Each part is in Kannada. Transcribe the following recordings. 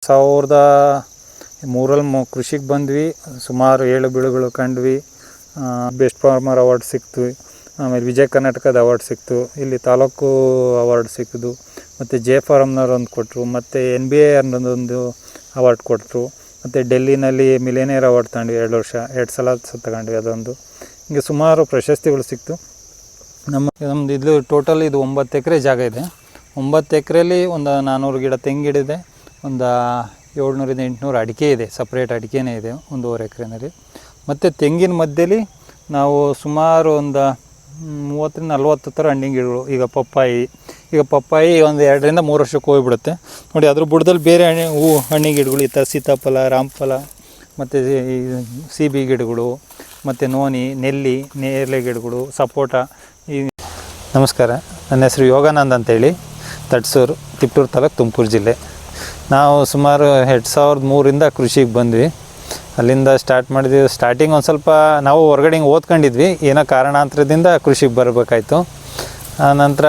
2003 ಕೃಷಿಗೆ ಬಂದ್ವಿ. ಸುಮಾರು 7 ಬೆಳೆಗಳು ಕಂಡ್ವಿ. ಬೆಸ್ಟ್ ಫಾರ್ಮರ್ ಅವಾರ್ಡ್ ಸಿಕ್ತು. ಆಮೇಲೆ ವಿಜಯ ಕರ್ನಾಟಕದ ಅವಾರ್ಡ್ ಸಿಕ್ತು. ಇಲ್ಲಿ ತಾಲೂಕು ಅವಾರ್ಡ್ ಸಿಕ್ಕಿದ್ದು. ಮತ್ತು ಫಾರಮ್ನವ್ರು ಒಂದು ಕೊಟ್ಟರು. ಮತ್ತು NBA ಅನ್ನೋದೊಂದು ಅವಾರ್ಡ್ ಕೊಟ್ಟರು. ಮತ್ತು ಡೆಲ್ಲಿನಲ್ಲಿ ಮಿಲೇನಿಯರ್ ಅವಾರ್ಡ್ ತಗೊಂಡ್ವಿ 2 ಸಲ ತಗೊಂಡ್ವಿ. ಅದೊಂದು ಹಿಂಗೆ ಸುಮಾರು ಪ್ರಶಸ್ತಿಗಳು ಸಿಕ್ತು. ನಮ್ಮದು ಇದು ಟೋಟಲ್ ಇದು 9 ಎಕರೆ ಜಾಗ ಇದೆ. 9 ಎಕರೆಯಲ್ಲಿ ಒಂದು 400 ಗಿಡ ತೆಂಗಿಡಿದೆ. ಒಂದು 700ರಿಂದ 800 ಅಡಿಕೆ ಇದೆ. ಸಪ್ರೇಟ್ ಅಡಿಕೆನೇ ಇದೆ 1.5 ಎಕರೆನಲ್ಲಿ. ಮತ್ತು ತೆಂಗಿನ ಮಧ್ಯದಲ್ಲಿ ನಾವು ಸುಮಾರು ಒಂದು 30ರಿಂದ 40 ಥರ ಹಣ್ಣಿನ ಗಿಡಗಳು. ಈಗ ಪಪ್ಪಾಯಿ ಒಂದು 2ರಿಂದ 3 ವರ್ಷಕ್ಕೆ ಹೋಗಿಬಿಡುತ್ತೆ ನೋಡಿ. ಅದ್ರ ಬುಡದಲ್ಲಿ ಬೇರೆ ಹಣ್ಣಿನ ಗಿಡಗಳು ಈ ಥರ ಸೀತಾಫಲ, ರಾಮಫಲ, ಮತ್ತು CB ಗಿಡಗಳು, ಮತ್ತು ನೋನಿ, ನೆಲ್ಲಿ, ನೇರಳೆ ಗಿಡಗಳು, ಸಪೋಟ. ನಮಸ್ಕಾರ, ನನ್ನ ಹೆಸರು ಯೋಗಾನಂದ್ ಅಂತೇಳಿ, ತಟ್ಸೂರು, ತಿಪ್ಟೂರು ತಾಲೂಕು, ತುಮಕೂರು ಜಿಲ್ಲೆ. ನಾವು ಸುಮಾರು 2003ರಿಂದ ಕೃಷಿಗೆ ಬಂದ್ವಿ. ಅಲ್ಲಿಂದ ಸ್ಟಾರ್ಟ್ ಮಾಡಿದ್ವಿ. ಸ್ಟಾರ್ಟಿಂಗ್ ಒಂದು ಸ್ವಲ್ಪ ನಾವು ಹೊರಗಡೆ ಓದ್ಕೊಂಡಿದ್ವಿ. ಏನೋ ಕಾರಣಾಂತರದಿಂದ ಕೃಷಿಗೆ ಬರಬೇಕಾಯ್ತು. ಆನಂತರ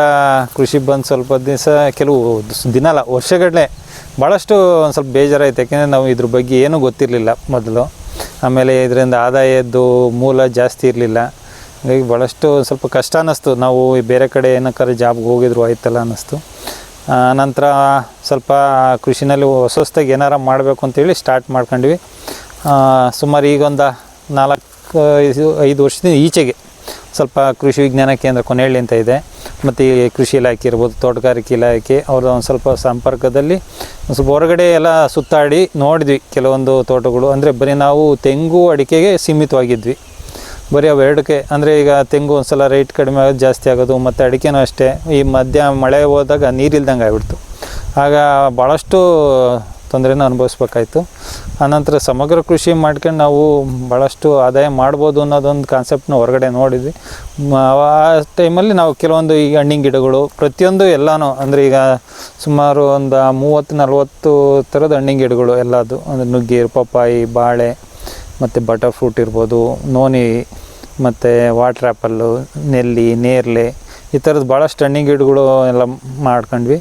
ಕೃಷಿಗೆ ಬಂದು ಸ್ವಲ್ಪ ದಿವಸ, ಕೆಲವು ದಿನಲ್ಲ ವರ್ಷಗಟ್ಟಲೆ ಭಾಳಷ್ಟು ಒಂದು ಸ್ವಲ್ಪ ಬೇಜಾರಾಯಿತು. ಯಾಕೆಂದರೆ ನಾವು ಇದ್ರ ಬಗ್ಗೆ ಏನೂ ಗೊತ್ತಿರಲಿಲ್ಲ ಮೊದಲು. ಆಮೇಲೆ ಇದರಿಂದ ಆದಾಯದ್ದು ಮೂಲ ಜಾಸ್ತಿ ಇರಲಿಲ್ಲ. ಹಾಗಾಗಿ ಭಾಳಷ್ಟು ಸ್ವಲ್ಪ ಕಷ್ಟ ಅನ್ನಿಸ್ತು. ನಾವು ಬೇರೆ ಕಡೆ ಏನಕ್ಕಾದ್ರೆ ಜಾಬ್ಗೆ ಹೋಗಿದ್ರು ಆಯ್ತಲ್ಲ ಅನ್ನಿಸ್ತು. ನಂತರ ಸ್ವಲ್ಪ ಕೃಷಿನಲ್ಲಿ ಹೊಸದಾಗಿ ಏನಾರು ಮಾಡಬೇಕು ಅಂತೇಳಿ ಸ್ಟಾರ್ಟ್ ಮಾಡ್ಕೊಂಡ್ವಿ. ಸುಮಾರು ಈಗೊಂದು 4-5 ವರ್ಷದಿಂದ ಈಚೆಗೆ ಸ್ವಲ್ಪ ಕೃಷಿ ವಿಜ್ಞಾನ ಕೇಂದ್ರ ಕೊನೆಹಳ್ಳಿ ಅಂತ ಇದೆ, ಮತ್ತು ಈ ಕೃಷಿ ಇಲಾಖೆ ಇರ್ಬೋದು, ತೋಟಗಾರಿಕೆ ಇಲಾಖೆ ಅವ್ರ ಒಂದು ಸ್ವಲ್ಪ ಸಂಪರ್ಕದಲ್ಲಿ ಸ್ವಲ್ಪ ಹೊರಗಡೆ ಎಲ್ಲ ಸುತ್ತಾಡಿ ನೋಡಿದ್ವಿ ಕೆಲವೊಂದು ತೋಟಗಳು. ಅಂದರೆ ಬರೀ ನಾವು ತೆಂಗು ಅಡಿಕೆಗೆ ಸೀಮಿತವಾಗಿದ್ವಿ, ಬರೀ ಅವೆರಡಕ್ಕೆ. ಅಂದರೆ ಈಗ ತೆಂಗು ಒಂದು ಸಲ ರೇಟ್ ಕಡಿಮೆ ಆಗೋದು, ಜಾಸ್ತಿ ಆಗೋದು, ಮತ್ತು ಅಡಿಕೆನೂ ಅಷ್ಟೇ. ಈ ಮಧ್ಯ ಮಳೆ ಹೋದಾಗ ನೀರಿಲ್ದಂಗೆ ಆಗಿಬಿಡ್ತು. ಆಗ ಭಾಳಷ್ಟು ತೊಂದರೆನೂ ಅನುಭವಿಸ್ಬೇಕಾಯ್ತು. ಆನಂತರ ಸಮಗ್ರ ಕೃಷಿ ಮಾಡ್ಕೊಂಡು ನಾವು ಭಾಳಷ್ಟು ಆದಾಯ ಮಾಡ್ಬೋದು ಅನ್ನೋದೊಂದು ಕಾನ್ಸೆಪ್ಟ್ನ ಹೊರಗಡೆ ನೋಡಿದ್ವಿ. ಆ ಟೈಮಲ್ಲಿ ನಾವು ಕೆಲವೊಂದು ಈ ಹಣ್ಣಿನ ಗಿಡಗಳು ಪ್ರತಿಯೊಂದು ಎಲ್ಲನೂ, ಅಂದರೆ ಈಗ ಸುಮಾರು ಒಂದು 30-40 ಥರದ ಹಣ್ಣಿನ ಗಿಡಗಳು ಎಲ್ಲದು. ಅಂದರೆ ನುಗ್ಗೆ, ಪಪ್ಪಾಯಿ, ಬಾಳೆ, ಮತ್ತು ಬಟರ್ ಫ್ರೂಟ್ ಇರ್ಬೋದು, ನೋನಿ, ಮತ್ತು ವಾಟರ್ ಆ್ಯಪಲ್ಲು, ನೆಲ್ಲಿ, ನೇರಳೆ, ಈ ಥರದ್ದು ಭಾಳಷ್ಟು ಹಣ್ಣಿನ ಗಿಡಗಳು ಎಲ್ಲ ಮಾಡ್ಕೊಂಡ್ವಿ.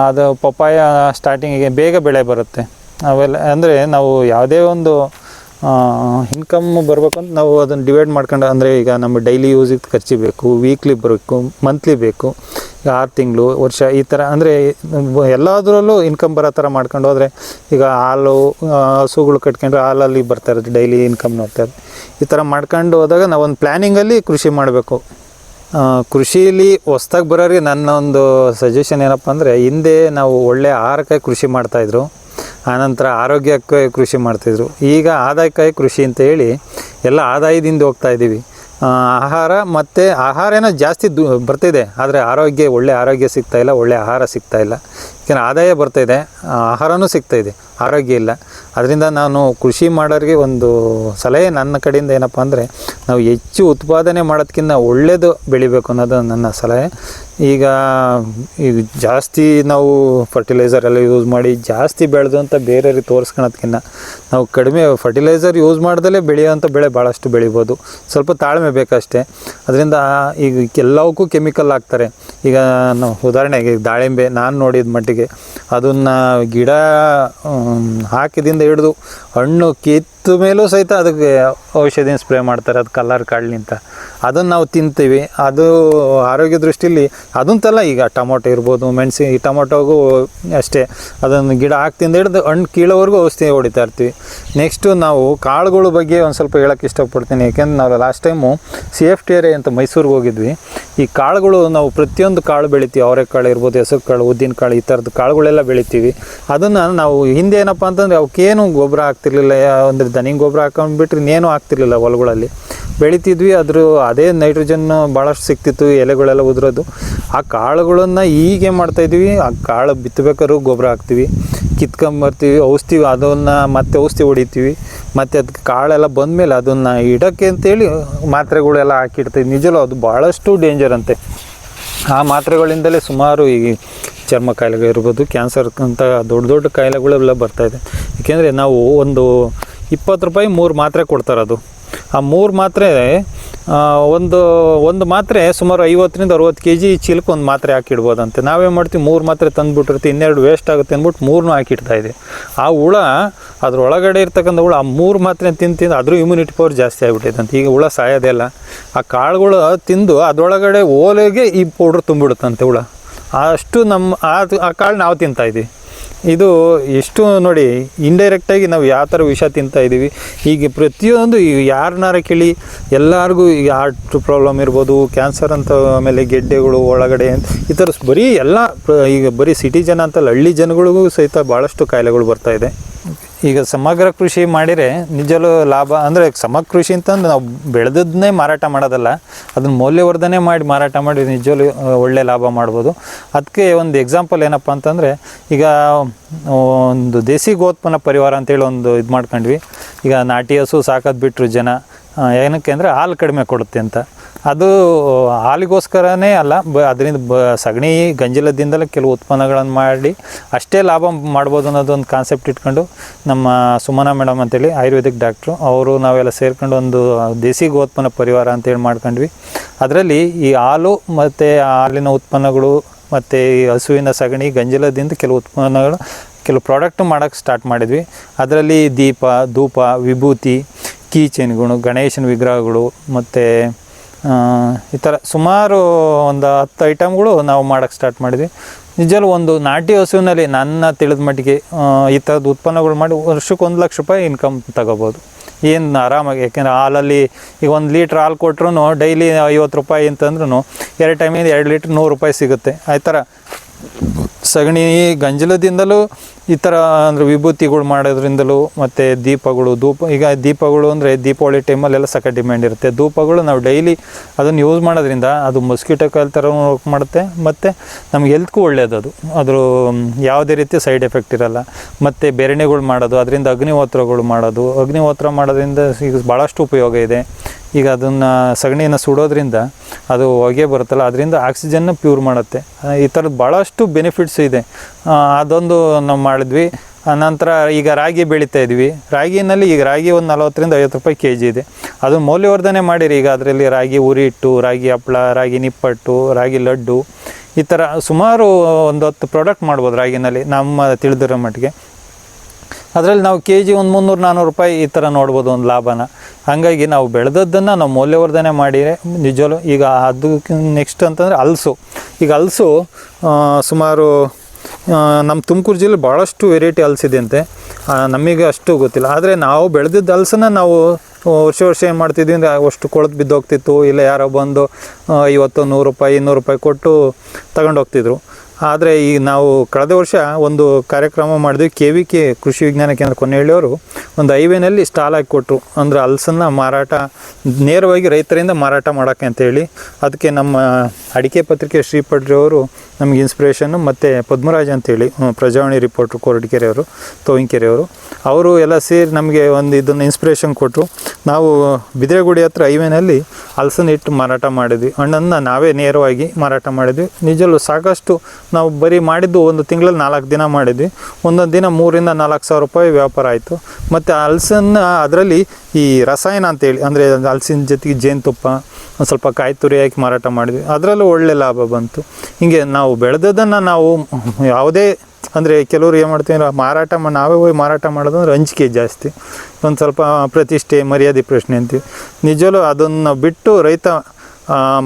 ಅದು ಪಪ್ಪಾಯ ಸ್ಟಾರ್ಟಿಂಗಿಗೆ ಬೇಗ ಬೆಳೆ ಬರುತ್ತೆ. ಅವೆಲ್ಲ ಅಂದರೆ ನಾವು ಯಾವುದೇ ಒಂದು ಇನ್ಕಮ್ ಬರ್ಬೇಕಂತ ನಾವು ಅದನ್ನು ಡಿವೈಡ್ ಮಾಡ್ಕೊಂಡು, ಅಂದರೆ ಈಗ ನಮ್ಮ ಡೈಲಿ ಯೂಸಿಗೆ ಖರ್ಚು ಬೇಕು, ವೀಕ್ಲಿ ಬರಬೇಕು, ಮಂತ್ಲಿ ಬೇಕು, 6 ತಿಂಗಳು, ವರ್ಷ, ಈ ಥರ. ಅಂದರೆ ಎಲ್ಲದರಲ್ಲೂ ಇನ್ಕಮ್ ಬರೋ ಥರ ಮಾಡ್ಕೊಂಡು ಹೋದರೆ, ಈಗ ಹಾಲು ಹಸುಗಳು ಕಟ್ಕೊಂಡ್ರೆ ಹಾಲಲ್ಲಿ ಬರ್ತಾಯಿರುತ್ತೆ, ಡೈಲಿ ಇನ್ಕಮ್ ನೋಡ್ತಾರೆ. ಈ ಥರ ಮಾಡ್ಕೊಂಡು ಹೋದಾಗ ನಾವೊಂದು ಪ್ಲ್ಯಾನಿಂಗಲ್ಲಿ ಕೃಷಿ ಮಾಡಬೇಕು. ಕೃಷಿಲಿ ಹೊಸ್ದಾಗಿ ಬರೋರಿಗೆ ನನ್ನ ಒಂದು ಸಜೆಷನ್ ಏನಪ್ಪ ಅಂದರೆ, ಹಿಂದೆ ನಾವು ಒಳ್ಳೆಯ ಆಹಾರಕ್ಕಾಗಿ ಕೃಷಿ ಮಾಡ್ತಾಯಿದ್ರು, ಆನಂತರ ಆರೋಗ್ಯಕ್ಕೆ ಕೃಷಿ ಮಾಡ್ತಾಯಿದ್ರು. ಈಗ ಆದಾಯಕ್ಕಾಗಿ ಕೃಷಿ ಅಂತ ಹೇಳಿ ಎಲ್ಲ ಆದಾಯದಿಂದ ಹೋಗ್ತಾಯಿದ್ದೀವಿ. ಆಹಾರನೋ ಜಾಸ್ತಿ ಬರ್ತಿದೆ, ಆದರೆ ಒಳ್ಳೆ ಆರೋಗ್ಯ ಸಿಗ್ತಾಯಿಲ್ಲ, ಒಳ್ಳೆ ಆಹಾರ ಸಿಗ್ತಾಯಿಲ್ಲ. ಯಾಕೆಂದರೆ ಆದಾಯ ಬರ್ತಾಯಿದೆ, ಆಹಾರನೂ ಸಿಗ್ತಾಯಿದೆ, ಆರೋಗ್ಯ ಇಲ್ಲ. ಅದರಿಂದ ನಾನು ಕೃಷಿ ಮಾಡೋರಿಗೆ ಒಂದು ಸಲಹೆ ನನ್ನ ಕಡೆಯಿಂದ ಏನಪ್ಪ ಅಂದರೆ, ನಾವು ಹೆಚ್ಚು ಉತ್ಪಾದನೆ ಮಾಡೋದಕ್ಕಿಂತ ಒಳ್ಳೆಯದು ಬೆಳಿಬೇಕು ಅನ್ನೋದು ನನ್ನ ಸಲಹೆ. ಈಗ ಜಾಸ್ತಿ ನಾವು ಫರ್ಟಿಲೈಸರ್ ಎಲ್ಲ ಯೂಸ್ ಮಾಡಿ ಜಾಸ್ತಿ ಬೆಳೆದು ಅಂತ ಬೇರೆಯವ್ರಿಗೆ ತೋರಿಸ್ಕೊಳೋದಕ್ಕಿಂತ ನಾವು ಕಡಿಮೆ ಫರ್ಟಿಲೈಸರ್ ಯೂಸ್ ಮಾಡ್ದಲೇ ಬೆಳೆಯೋವಂಥ ಬೆಳೆ ಭಾಳಷ್ಟು ಬೆಳಿಬೋದು. ಸ್ವಲ್ಪ ತಾಳ್ಮೆ ಬೇಕಷ್ಟೇ. ಅದರಿಂದ ಈಗ ಎಲ್ಲವಕ್ಕೂ ಕೆಮಿಕಲ್ ಹಾಕ್ತಾರೆ. ಈಗ ನಾವು ಉದಾಹರಣೆಗೆ ದಾಳಿಂಬೆ ನಾನು ನೋಡಿದ ಮಟ್ಟಿಗೆ ಅದನ್ನು ಗಿಡ ಹಾಕಿದಿಂದ ಹಿಡಿದು ಹಣ್ಣು ಕಿತ್ತ ಮೇಲೂ ಸಹಿತ ಅದಕ್ಕೆ ಔಷಧಿನ ಸ್ಪ್ರೇ ಮಾಡ್ತಾರೆ, ಅದು ಕಲರ್ ಕಾಳಲಿಂತ. ಅದನ್ನು ನಾವು ತಿಂತೀವಿ. ಅದು ಆರೋಗ್ಯ ದೃಷ್ಟಿಯಲ್ಲಿ ಅದಂತಲ್ಲ. ಈಗ ಟೊಮೊಟೊ ಇರ್ಬೋದು, ಈ ಟೊಮೊಟೊಗೂ ಅಷ್ಟೇ, ಅದನ್ನು ಗಿಡ ಹಾಕ್ತಿಂದ ಹಿಡಿದು ಹಣ್ಣು ಕೀಳೋವರೆಗೂ ಔಷಧಿ ಹೊಡಿತಾ ಇರ್ತೀವಿ. ನೆಕ್ಸ್ಟು ನಾವು ಕಾಳುಗಳ ಬಗ್ಗೆ ಒಂದು ಸ್ವಲ್ಪ ಹೇಳೋಕ್ಕೆ ಇಷ್ಟಪಡ್ತೀನಿ. ಯಾಕೆಂದ್ರೆ ನಾವು ಲಾಸ್ಟ್ ಟೈಮು CFTRI ಅಂತ ಮೈಸೂರಿಗೆ ಹೋಗಿದ್ವಿ. ಈ ಕಾಳುಗಳು ನಾವು ಪ್ರತಿಯೊಂದು ಕಾಳು ಬೆಳಿತೀವಿ. ಅವರೆಕಾಳು ಇರ್ಬೋದು, ಹೆಸರು ಕಾಳು, ಉದ್ದಿನ ಕಾಳು, ಈ ಥರದ್ದು ಕಾಳುಗಳೆಲ್ಲ ಬೆಳಿತೀವಿ. ಅದನ್ನು ನಾವು ಹಿಂದೆ ಏನಪ್ಪ ಅಂತಂದರೆ ಅವಕ್ಕೇನು ಗೊಬ್ಬರ ಹಾಕ್ತಿರ್ಲಿಲ್ಲ. ಅಂದರೆ ದನಿಗೆ ಗೊಬ್ಬರ ಹಾಕೊಂಡ್ಬಿಟ್ರೆ ಇನ್ನೇನು ಆಗ್ತಿರ್ಲಿಲ್ಲ. ಹೊಲಗಳಲ್ಲಿ ಬೆಳಿತಿದ್ವಿ. ಅದೇ ನೈಟ್ರೋಜನ್ ಭಾಳಷ್ಟು ಸಿಗ್ತಿತ್ತು, ಎಲೆಗಳೆಲ್ಲ ಉದುರೋದು. ಆ ಕಾಳುಗಳನ್ನು ಹೀಗೆ ಮಾಡ್ತಾಯಿದ್ವಿ. ಆ ಕಾಳು ಬಿತ್ತಬೇಕಾದ್ರೂ ಗೊಬ್ಬರ ಹಾಕ್ತೀವಿ, ಕಿತ್ಕೊಂಬರ್ತೀವಿ, ಅದನ್ನು ಮತ್ತೆ ಔಷಧಿ ಹೊಡಿತೀವಿ. ಮತ್ತು ಅದಕ್ಕೆ ಕಾಳೆಲ್ಲ ಬಂದಮೇಲೆ ಅದನ್ನು ಇಡೋಕ್ಕೆ ಅಂತೇಳಿ ಮಾತ್ರೆಗಳೆಲ್ಲ ಹಾಕಿಡ್ತೀವಿ. ನಿಜವೂ ಅದು ಭಾಳಷ್ಟು ಡೇಂಜರ್ ಅಂತೆ. ಆ ಮಾತ್ರೆಗಳಿಂದಲೇ ಸುಮಾರು ಈ ಚರ್ಮ ಕಾಯಿಲೆಗಳಿರ್ಬೋದು, ಕ್ಯಾನ್ಸರ್ ಅಂತ ದೊಡ್ಡ ಕಾಯಿಲೆಗಳೆಲ್ಲ ಬರ್ತಾಯಿದೆ. ಏಕೆಂದರೆ ನಾವು ಒಂದು 20 ರೂಪಾಯಿ 3 ಮಾತ್ರೆ ಕೊಡ್ತಾರೆ. ಅದು ಆ 3 ಮಾತ್ರೆ ಒಂದು ಮಾತ್ರೆ ಸುಮಾರು 50ರಿಂದ 60 kg ಚೀಲಕ್ಕೆ ಒಂದು ಮಾತ್ರೆ ಹಾಕಿಡ್ಬೋದಂತೆ. ನಾವೇನು ಮಾಡ್ತೀವಿ, 3 ಮಾತ್ರೆ ತಂದುಬಿಟ್ಟಿರ್ತೀವಿ, 12 ವೇಸ್ಟ್ ಆಗುತ್ತೆ ಅಂದ್ಬಿಟ್ಟು 3 ಹಾಕಿಡ್ತಾಯಿದೆ. ಆ ಹುಳ ಅದರೊಳಗಡೆ ಇರ್ತಕ್ಕಂಥ ಹುಳ ಆ 3 ಮಾತ್ರೆ ತಿಂದು ಅದ್ರ ಇಮ್ಯುನಿಟಿ ಪವರ್ ಜಾಸ್ತಿ ಆಗಿಬಿಟ್ಟೈತೆ ಅಂತ. ಈಗ ಹುಳ ಸಾಯೋದೇ ಇಲ್ಲ, ಆ ಕಾಳುಗಳು ತಿಂದು ಅದರೊಳಗಡೆ ಓಲೆಗೆ ಈ ಪೌಡ್ರ್ ತುಂಬಿಡುತ್ತಂತೆ ಹುಳ. ಅಷ್ಟು ಆ ಕಾಳು ನಾವು ತಿಂತಾಯಿದ್ದೀವಿ. ಇದು ಎಷ್ಟು ನೋಡಿ, ಇಂಡೈರೆಕ್ಟಾಗಿ ನಾವು ಯಾವ ಥರ ವಿಷ ತಿಂತಾಯಿದ್ದೀವಿ. ಈಗ ಪ್ರತಿಯೊಂದು ಯಾರನ್ನಾರ ಕೇಳಿ ಎಲ್ಲರಿಗೂ ಈಗ ಹಾರ್ಟ್ ಪ್ರಾಬ್ಲಮ್ ಇರ್ಬೋದು, ಕ್ಯಾನ್ಸರ್ ಅಂತ, ಆಮೇಲೆ ಗೆಡ್ಡೆಗಳು ಒಳಗಡೆ ಈ ಥರ ಬರೀ ಎಲ್ಲ ಈಗ ಬರೀ ಸಿಟಿ ಜನ ಅಂತಲ್ಲ, ಹಳ್ಳಿ ಜನಗಳಿಗೂ ಸಹಿತ ಭಾಳಷ್ಟು ಕಾಯಿಲೆಗಳು ಬರ್ತಾಯಿದೆ. ಈಗ ಸಮಗ್ರ ಕೃಷಿ ಮಾಡಿದರೆ ನಿಜವೂ ಲಾಭ. ಅಂದರೆ ಸಮಗ್ರ ಕೃಷಿ ಅಂತಂದು ನಾವು ಬೆಳೆದನ್ನೇ ಮಾರಾಟ ಮಾಡೋದಲ್ಲ, ಅದನ್ನ ಮೌಲ್ಯವರ್ಧನೆ ಮಾಡಿ ಮಾರಾಟ ಮಾಡಿ ನಿಜವೂ ಒಳ್ಳೆ ಲಾಭ ಮಾಡ್ಬೋದು. ಅದಕ್ಕೆ ಒಂದು ಎಕ್ಸಾಂಪಲ್ ಏನಪ್ಪ ಅಂತಂದರೆ, ಈಗ ಒಂದು ದೇಸಿ ಗೋತ್ಪನ್ನ ಪರಿವಾರ ಅಂತೇಳಿ ಒಂದು ಇದು ಮಾಡ್ಕೊಂಡ್ವಿ. ಈಗ ನಾಟಿ ಹಸು ಸಾಕೋದು ಬಿಟ್ಟರು ಜನ, ಏನಕ್ಕೆ ಅಂದರೆ ಹಾಲು ಕಡಿಮೆ ಕೊಡುತ್ತೆ ಅಂತ. ಅದು ಹಾಲಿಗೋಸ್ಕರನೇ ಅಲ್ಲ, ಅದರಿಂದ ಸಗಣಿ ಗಂಜಲದಿಂದಲೇ ಕೆಲವು ಉತ್ಪನ್ನಗಳನ್ನು ಮಾಡಿ ಅಷ್ಟೇ ಲಾಭ ಮಾಡ್ಬೋದು ಅನ್ನೋದೊಂದು ಕಾನ್ಸೆಪ್ಟ್ ಇಟ್ಕೊಂಡು ನಮ್ಮ ಸುಮನಾ ಮೇಡಮ್ ಅಂತೇಳಿ ಆಯುರ್ವೇದಿಕ್ ಡಾಕ್ಟ್ರು ಅವರು ನಾವೆಲ್ಲ ಸೇರ್ಕೊಂಡು ಒಂದು ದೇಸಿ ಗೋತ್ಪನ್ನ ಪರಿವಾರ ಅಂತೇಳಿ ಮಾಡ್ಕೊಂಡ್ವಿ. ಅದರಲ್ಲಿ ಈ ಹಾಲು ಮತ್ತು ಹಾಲಿನ ಉತ್ಪನ್ನಗಳು ಮತ್ತು ಈ ಹಸುವಿನ ಸಗಣಿ ಗಂಜಲದಿಂದ ಕೆಲವು ಉತ್ಪನ್ನಗಳು, ಕೆಲವು ಪ್ರಾಡಕ್ಟು ಮಾಡೋಕ್ಕೆ ಸ್ಟಾರ್ಟ್ ಮಾಡಿದ್ವಿ. ಅದರಲ್ಲಿ ದೀಪ, ಧೂಪ, ವಿಭೂತಿ, ಕೀಚೆನ್ಗಳು, ಗಣೇಶನ ವಿಗ್ರಹಗಳು ಮತ್ತು ಈ ಥರ ಸುಮಾರು ಒಂದು 10 ಐಟಮ್ಗಳು ನಾವು ಮಾಡೋಕ್ಕೆ ಸ್ಟಾರ್ಟ್ ಮಾಡಿದ್ವಿ. ನಿಜವೂ ಒಂದು ನಾಟಿ ಹಸುವಿನಲ್ಲಿ ನನ್ನ ತಿಳಿದ ಮಟ್ಟಿಗೆ ಈ ಥರದ್ದು ಉತ್ಪನ್ನಗಳು ಮಾಡಿ ವರ್ಷಕ್ಕೆ 1 ಲಕ್ಷ ರೂಪಾಯಿ ಇನ್ಕಮ್ ತಗೋಬೋದು ಏನು ಆರಾಮಾಗಿ. ಯಾಕೆಂದರೆ ಹಾಲಲ್ಲಿ ಈಗ 1 ಲೀಟ್ರ್ ಹಾಲು ಕೊಟ್ರು ಡೈಲಿ 50 ರೂಪಾಯಿ ಅಂತಂದ್ರೂ 2 ಟೈಮಿಂದ 2 ಲೀಟ್ರ್ 100 ರೂಪಾಯಿ ಸಿಗುತ್ತೆ. ಆ ಥರ ಸಗಣಿ ಗಂಜಲದಿಂದಲೂ ಈ ಥರ ಅಂದರೆ ವಿಭೂತಿಗಳು ಮಾಡೋದ್ರಿಂದಲೂ ಮತ್ತು ದೀಪಗಳು, ಈಗ ದೀಪಗಳು ಅಂದರೆ ದೀಪಾವಳಿ ಟೈಮಲ್ಲೆಲ್ಲ ಸಖತ್ ಡಿಮ್ಯಾಂಡ್ ಇರುತ್ತೆ. ಧೂಪಗಳು ನಾವು ಡೈಲಿ ಅದನ್ನು ಯೂಸ್ ಮಾಡೋದ್ರಿಂದ ಅದು ಮೊಸ್ಕಿಟೋ ಕಾಯಿಲೆ ಥರ ವರ್ಕ್ ಮಾಡುತ್ತೆ ಮತ್ತು ನಮ್ಗೆ ಹೆಲ್ತ್ಗೂ ಒಳ್ಳೆಯದು. ಅದ್ರ ಯಾವುದೇ ರೀತಿ ಸೈಡ್ ಎಫೆಕ್ಟ್ ಇರೋಲ್ಲ. ಮತ್ತು ಬೆರಣೆಗಳು ಮಾಡೋದು, ಅದರಿಂದ ಅಗ್ನಿಹೋತ್ರಗಳು ಮಾಡೋದ್ರಿಂದ ಈಗ ಭಾಳಷ್ಟು ಉಪಯೋಗ ಇದೆ. ಈಗ ಅದನ್ನು ಸಗಣಿಯನ್ನು ಸುಡೋದ್ರಿಂದ ಅದು ಹೊಗೆ ಬರುತ್ತಲ್ಲ, ಅದರಿಂದ ಆಕ್ಸಿಜನ್ನ ಪ್ಯೂರ್ ಮಾಡುತ್ತೆ. ಈ ಥರದ್ದು ಭಾಳಷ್ಟು ಬೆನಿಫಿಟ್ಸ್ ಇದೆ. ಅದೊಂದು ನಾವು ಮಾಡಿದ್ವಿ. ನಂತರ ಈಗ ರಾಗಿ ಬೆಳೀತಾ ಇದ್ವಿ. ರಾಗಿನಲ್ಲಿ ಈಗ ರಾಗಿ ಒಂದು 40ರಿಂದ 50 ರೂಪಾಯಿ kg ಇದೆ. ಅದು ಮೌಲ್ಯವರ್ಧನೆ ಮಾಡಿರಿ. ಈಗ ಅದರಲ್ಲಿ ರಾಗಿ ಉರಿ ಹಿಟ್ಟು, ರಾಗಿ ಹಪ್ಪಳ, ರಾಗಿ ನಿಪ್ಪಟ್ಟು, ರಾಗಿ ಲಡ್ಡು, ಈ ಥರ ಸುಮಾರು ಒಂದು 10 ಪ್ರಾಡಕ್ಟ್ ಮಾಡ್ಬೋದು ರಾಗಿನಲ್ಲಿ ನಮ್ಮ ತಿಳಿದಿರೋ ಮಟ್ಟಿಗೆ. ಅದರಲ್ಲಿ ನಾವು kg ಒಂದು 300-400 ರೂಪಾಯಿ ಈ ಥರ ನೋಡ್ಬೋದು ಒಂದು ಲಾಭನ. ಹಾಗಾಗಿ ನಾವು ಬೆಳೆದದ್ದನ್ನು ನಾವು ಮೌಲ್ಯವರ್ಧನೆ ಮಾಡಿದರೆ ನಿಜವೂ. ಈಗ ಅದು ನೆಕ್ಸ್ಟ್ ಅಂತಂದರೆ ಹಲಸು. ಈಗ ಹಲಸು ಸುಮಾರು ನಮ್ಮ ತುಮಕೂರು ಜಿಲ್ಲೆ ಭಾಳಷ್ಟು ವೆರೈಟಿ ಹಲಸಿದೆ ಅಂತೆ. ನಮಗೆ ಅಷ್ಟು ಗೊತ್ತಿಲ್ಲ. ಆದರೆ ನಾವು ಬೆಳೆದಿದ್ದ ಹಲಸನ್ನ ನಾವು ವರ್ಷ ಏನು ಮಾಡ್ತಿದ್ವಿ ಅಂದರೆ ಅಷ್ಟು ಕೊಳೆತು ಬಿದ್ದೋಗ್ತಿತ್ತು. ಇಲ್ಲ ಯಾರೋ ಬಂದು 50-100 ರೂಪಾಯಿ 200 ರೂಪಾಯಿ ಕೊಟ್ಟು ತಗೊಂಡೋಗ್ತಿದ್ರು. ಆದರೆ ಈಗ ನಾವು ಕಳೆದ ವರ್ಷ ಒಂದು ಕಾರ್ಯಕ್ರಮ ಮಾಡಿದ್ವಿ. KVK ಕೃಷಿ ವಿಜ್ಞಾನ ಕೇಂದ್ರ ಕೊನೆಹಳ್ಳಿಯವರು ಒಂದು ಹೈವೇನಲ್ಲಿ ಸ್ಟಾಲ್ ಹಾಕಿ ಕೊಟ್ಟರು. ಅಂದರೆ ಹಲಸನ್ನು ಮಾರಾಟ ನೇರವಾಗಿ ರೈತರಿಂದ ಮಾರಾಟ ಮಾಡೋಕ್ಕೆ ಅಂತೇಳಿ. ಅದಕ್ಕೆ ನಮ್ಮ ಅಡಿಕೆ ಪತ್ರಿಕೆ ಶ್ರೀಪಡ್ರಿಯವರು ನಮಗೆ ಇನ್ಸ್ಪಿರೇಷನ್ನು, ಮತ್ತು ಪದ್ಮರಾಜ್ ಅಂತೇಳಿ ಪ್ರಜಾವಾಣಿ ರಿಪೋರ್ಟ್ರು ಕೊರಟಗೆರೆಯವರು, ತೋವಿನಕೆರೆಯವರು, ಅವರು ಎಲ್ಲ ಸೇರಿ ನಮಗೆ ಒಂದು ಇದನ್ನು ಇನ್ಸ್ಪಿರೇಷನ್ ಕೊಟ್ಟರು. ನಾವು ಬಿದ್ರೆಗುಡಿ ಹತ್ರ ಹೈವೇನಲ್ಲಿ ಹಲಸನ್ನು ಇಟ್ಟು ಮಾರಾಟ ಮಾಡಿದ್ವಿ. ಹಣ್ಣನ್ನು ನಾವೇ ನೇರವಾಗಿ ಮಾರಾಟ ಮಾಡಿದ್ವಿ. ನಿಜವೂ ಸಾಕಷ್ಟು ನಾವು ಬರೀ ಮಾಡಿದ್ದು ಒಂದು ತಿಂಗಳಲ್ಲಿ 4 ದಿನ ಮಾಡಿದ್ವಿ. ಒಂದೊಂದು ದಿನ 3,000-4 ಸಾವಿರ ರೂಪಾಯಿ ವ್ಯಾಪಾರ ಆಯಿತು. ಮತ್ತು ಹಲಸನ್ನು ಅದರಲ್ಲಿ ಈ ರಸಾಯನ ಅಂತೇಳಿ, ಅಂದರೆ ಹಲಸಿನ ಜೊತೆಗೆ ಜೇನುತುಪ್ಪ, ಒಂದು ಸ್ವಲ್ಪ ಕಾಯಿ ತುರಿ ಹಾಕಿ ಮಾರಾಟ ಮಾಡಿದ್ವಿ. ಅದರಲ್ಲೂ ಒಳ್ಳೆ ಲಾಭ ಬಂತು. ಹೀಗೆ ನಾವು ಬೆಳೆದದನ್ನು ನಾವು ಯಾವುದೇ ಅಂದರೆ ಕೆಲವರು ಏನು ಮಾಡ್ತೀವಿ, ನಾವೇ ಹೋಗಿ ಮಾರಾಟ ಮಾಡೋದಂದ್ರೆ ಅಂಜಿಕೆ ಜಾಸ್ತಿ, ಒಂದು ಸ್ವಲ್ಪ ಪ್ರತಿಷ್ಠೆ ಮರ್ಯಾದೆ ಪ್ರಶ್ನೆ ಅಂತೀವಿ. ನಿಜವೂ ಅದನ್ನು ಬಿಟ್ಟು ರೈತ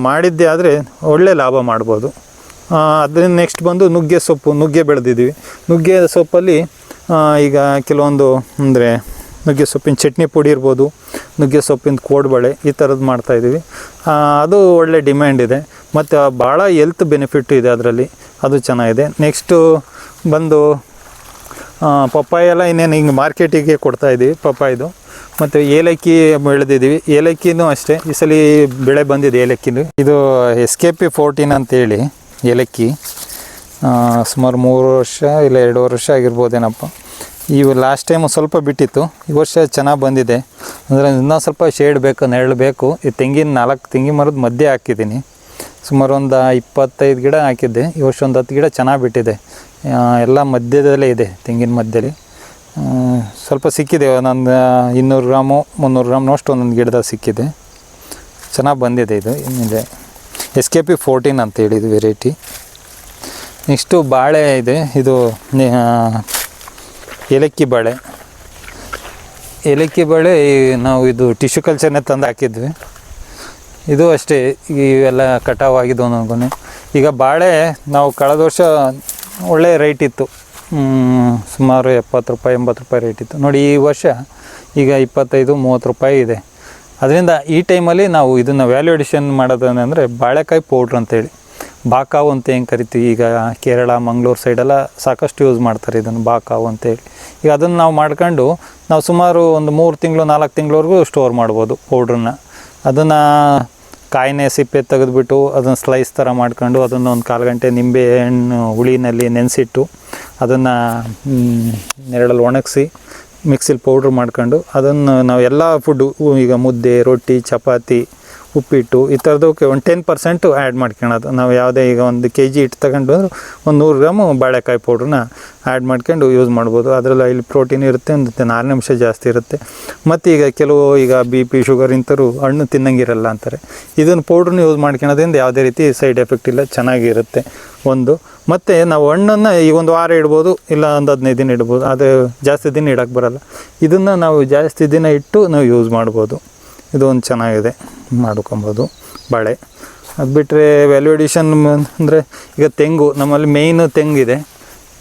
ಮಾಡಿದ್ದೇ ಆದರೆ ಒಳ್ಳೆ ಲಾಭ ಮಾಡ್ಬೋದು. ಅದರಿಂದ ನೆಕ್ಸ್ಟ್ ಬಂದು ನುಗ್ಗೆ ಬೆಳೆದಿದ್ದೀವಿ. ನುಗ್ಗೆ ಸೊಪ್ಪಲ್ಲಿ ಈಗ ಕೆಲವೊಂದು ಅಂದರೆ ನುಗ್ಗೆ ಸೊಪ್ಪಿನ ಚಟ್ನಿ ಪುಡಿ ಇರ್ಬೋದು, ನುಗ್ಗೆ ಸೊಪ್ಪಿನ ಕೋಡ್ಬಳೆ, ಈ ಥರದ್ದು ಮಾಡ್ತಾಯಿದ್ದೀವಿ. ಅದು ಒಳ್ಳೆ ಡಿಮ್ಯಾಂಡ್ ಇದೆ ಮತ್ತು ಭಾಳ ಹೆಲ್ತ್ ಬೆನಿಫಿಟ್ ಇದೆ ಅದರಲ್ಲಿ, ಅದು ಚೆನ್ನಾಗಿದೆ. ನೆಕ್ಸ್ಟು ಬಂದು ಪಪ್ಪಾಯ ಎಲ್ಲ ಇನ್ನೇನು ಹಿಂಗೆ ಮಾರ್ಕೆಟಿಗೆ ಕೊಡ್ತಾಯಿದ್ದೀವಿ ಪಪ್ಪಾಯದು. ಮತ್ತು ಏಲಕ್ಕಿ ಬೆಳೆದಿದ್ದೀವಿ. ಏಲಕ್ಕಿನೂ ಅಷ್ಟೇ ಈ ಸಲ ಬೆಳೆ ಬಂದಿದೆ ಏಲಕ್ಕಿನೂ. ಇದು SKP 14 ಅಂತೇಳಿ ಏಲಕ್ಕಿ ಸುಮಾರು 3 ವರ್ಷ ಇಲ್ಲ 2 ವರ್ಷ ಆಗಿರ್ಬೋದೇನಪ್ಪ. ಇವು ಲಾಸ್ಟ್ ಟೈಮು ಸ್ವಲ್ಪ ಬಿಟ್ಟಿತ್ತು, ಈ ವರ್ಷ ಚೆನ್ನಾಗಿ ಬಂದಿದೆ. ಅಂದರೆ ಇನ್ನೂ ಸ್ವಲ್ಪ ಶೇಡ್ ಬೇಕು, ನೆರಳು ಬೇಕು. ಈ ತೆಂಗಿನ ಮರದ ಮಧ್ಯೆ ಹಾಕಿದ್ದೀನಿ. ಸುಮಾರು ಒಂದು 25 ಗಿಡ ಹಾಕಿದ್ದೆ. ಈ ವರ್ಷ ಒಂದು 10 ಗಿಡ ಚೆನ್ನಾಗಿ ಬಿಟ್ಟಿದೆ. ಎಲ್ಲ ಮಧ್ಯದಲ್ಲೇ ಇದೆ, ತೆಂಗಿನ ಮಧ್ಯದಲ್ಲಿ. ಸ್ವಲ್ಪ ಸಿಕ್ಕಿದೆ, ಒಂದೊಂದು 200 ಗ್ರಾಮು 300 ಗ್ರಾಮ್ನಷ್ಟು ಒಂದೊಂದು ಗಿಡದಲ್ಲಿ ಸಿಕ್ಕಿದೆ. ಚೆನ್ನಾಗಿ ಬಂದಿದೆ. ಇದು ಇನ್ನಿದೆ SKP 14 ಅಂತೇಳಿ ಇದು ವೆರೈಟಿ. ನೆಕ್ಸ್ಟು ಬಾಳೆ ಇದೆ. ಇದು ಏಲಕ್ಕಿ ಬಾಳೆ ನಾವು ಇದು ಟಿಶ್ಯೂ ಕಲ್ಚರ್ನೇ ತಂದು ಹಾಕಿದ್ವಿ. ಇದು ಅಷ್ಟೇ, ಇವೆಲ್ಲ ಕಟಾವು ಆಗಿದ್ದು ಒಂದೊಂದು. ಈಗ ಬಾಳೆ ನಾವು ಕಳೆದ ವರ್ಷ ಒಳ್ಳೆಯ ರೇಟ್ ಇತ್ತು, ಸುಮಾರು 70 ರೂಪಾಯಿ 80 ರೂಪಾಯಿ ರೇಟ್ ಇತ್ತು ನೋಡಿ. ಈ ವರ್ಷ ಈಗ 25-30 ರೂಪಾಯಿ ಇದೆ. ಅದರಿಂದ ಈ ಟೈಮಲ್ಲಿ ನಾವು ಇದನ್ನು ವ್ಯಾಲ್ಯೂ ಅಡಿಷನ್ ಮಾಡೋದೇನೆಂದರೆ ಬಾಳೆಕಾಯಿ ಪೌಡ್ರ್ ಅಂತೇಳಿ, ಬಾಕಾವು ಅಂತ ಹೆಂಗೆ ಕರಿತೀವಿ, ಈಗ ಕೇರಳ ಮಂಗಳೂರು ಸೈಡೆಲ್ಲ ಸಾಕಷ್ಟು ಯೂಸ್ ಮಾಡ್ತಾರೆ ಇದನ್ನು ಬಾಕಾವು ಅಂತೇಳಿ. ಈಗ ಅದನ್ನು ನಾವು ಮಾಡ್ಕೊಂಡು ನಾವು ಸುಮಾರು ಒಂದು 3 ತಿಂಗಳು 4 ತಿಂಗಳವರೆಗೂ ಸ್ಟೋರ್ ಮಾಡ್ಬೋದು ಪೌಡ್ರನ್ನ. ಅದನ್ನು ಕಾಯಿನೇ ಸಿಪ್ಪೆ ತೆಗೆದುಬಿಟ್ಟು ಅದನ್ನು ಸ್ಲೈಸ್ ಥರ ಮಾಡ್ಕೊಂಡು ಅದನ್ನು ಒಂದು 1/4 ಗಂಟೆ ನಿಂಬೆ ಹಣ್ಣು ಹುಳಿನಲ್ಲಿ ನೆನೆಸಿಟ್ಟು ಅದನ್ನು ನೆರಳಲ್ಲಿ ಒಣಗಿಸಿ ಮಿಕ್ಸಿಲಿ ಪೌಡ್ರ್ ಮಾಡ್ಕೊಂಡು ಅದನ್ನು ನಾವು ಎಲ್ಲ ಫುಡ್ಡು, ಈಗ ಮುದ್ದೆ, ರೊಟ್ಟಿ, ಚಪಾತಿ, ಉಪ್ಪಿಟ್ಟು ಈ ಥರದಕ್ಕೆ ಒಂದು 10% ಆ್ಯಡ್ ಮಾಡ್ಕೊಳ್ಳೋದು. ನಾವು ಯಾವುದೇ ಈಗ 1 kg ಹಿಟ್ಟು ತಗೊಂಡು ಒಂದು 100 ಗ್ರಾಮು ಬಾಳೆಕಾಯಿ ಪೌಡ್ರನ್ನ ಆ್ಯಡ್ ಮಾಡ್ಕೊಂಡು ಯೂಸ್ ಮಾಡ್ಬೋದು. ಅದರಲ್ಲಿ ಇಲ್ಲಿ ಪ್ರೋಟೀನ್ ಇರುತ್ತೆ, ಒಂದು ನಾರಿನಾಂಶ ಜಾಸ್ತಿ ಇರುತ್ತೆ. ಮತ್ತು ಈಗ ಕೆಲವು ಈಗ BP ಶುಗರ್ ಇಂಥವ್ರು ಹಣ್ಣು ತಿನ್ನಂಗಿರಲ್ಲ ಅಂತಾರೆ. ಇದನ್ನು ಪೌಡ್ರನ್ನ ಯೂಸ್ ಮಾಡ್ಕೊಳ್ಳೋದ್ರಿಂದ ಯಾವುದೇ ರೀತಿ ಸೈಡ್ ಎಫೆಕ್ಟ್ ಇಲ್ಲ, ಚೆನ್ನಾಗಿರುತ್ತೆ ಒಂದು. ಮತ್ತು ನಾವು ಹಣ್ಣನ್ನು ಈಗ 1 ವಾರ ಇಡ್ಬೋದು, ಇಲ್ಲ ಒಂದು 15 ದಿನ ಇಡ್ಬೋದು. ಅದು ಜಾಸ್ತಿ ದಿನ ಇಡೋಕ್ಕೆ ಬರೋಲ್ಲ. ಇದನ್ನು ನಾವು ಜಾಸ್ತಿ ದಿನ ಇಟ್ಟು ನಾವು ಯೂಸ್ ಮಾಡ್ಬೋದು. ಇದು ಒಂದು ಚೆನ್ನಾಗಿದೆ, ಮಾಡ್ಕೊಬೋದು ಬಾಳೆ. ಅದು ಬಿಟ್ಟರೆ ವ್ಯಾಲ್ಯೂ ಅಡಿಷನ್ ಅಂದರೆ ಈಗ ತೆಂಗು, ನಮ್ಮಲ್ಲಿ ಮೇಯ್ನು ತೆಂಗಿದೆ.